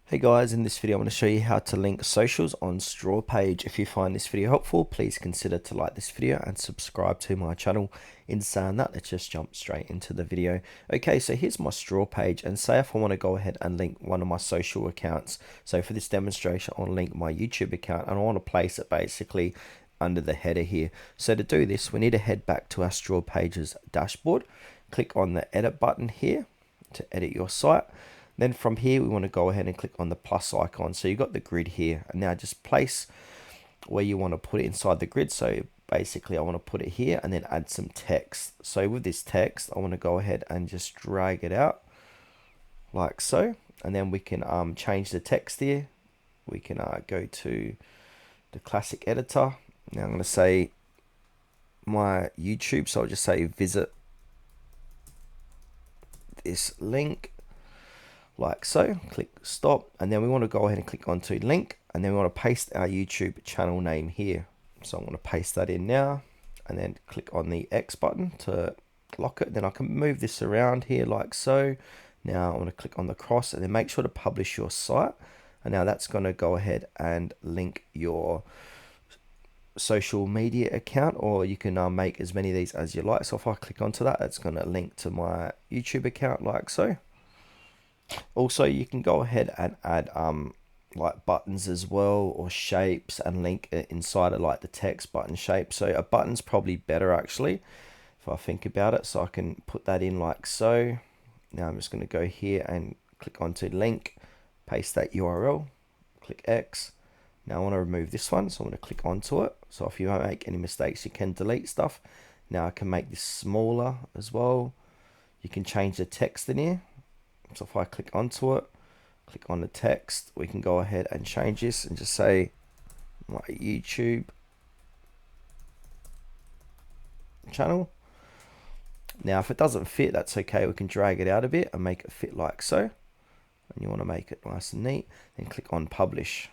Hey guys, in this video I'm going to show you how to link socials on Strawpage. If you find this video helpful, please consider to like this video and subscribe to my channel. In saying that, let's just jump straight into the video. Okay, so here's my Strawpage, and say if I want to go ahead and link one of my social accounts. So for this demonstration, I'll link my YouTube account and I want to place it basically under the header here. So to do this, we need to head back to our Strawpage's dashboard, click on the edit button here to edit your site. Then from here, we want to go ahead and click on the plus icon. So you've got the grid here, and now just place where you want to put it inside the grid. So basically I want to put it here and then add some text. So with this text, I want to go ahead and just drag it out like so. And then we can change the text here. We can go to the classic editor. Now I'm going to say my YouTube. So I'll just say visit this link. Like so, click stop, and then we want to go ahead and click onto link, and then we want to paste our YouTube channel name here. So I'm going to paste that in now, and then click on the X button to lock it. Then I can move this around here like so. Now I want to click on the cross, and then make sure to publish your site. And now that's going to go ahead and link your social media account, or you can make as many of these as you like. So if I click onto that, it's going to link to my YouTube account like so. Also, you can go ahead and add like buttons as well, or shapes, and link it inside of like the text button shape. So a button's probably better actually, if I think about it. So I can put that in like so. Now I'm just going to go here and click onto link, paste that URL, click X. Now I want to remove this one, so I'm going to click onto it. So if you don't make any mistakes, you can delete stuff. Now I can make this smaller as well. You can change the text in here. So if I click onto it, click on the text, we can go ahead and change this and just say my YouTube channel. Now if it doesn't fit, that's okay. We can drag it out a bit and make it fit like so. And you want to make it nice and neat, then click on publish.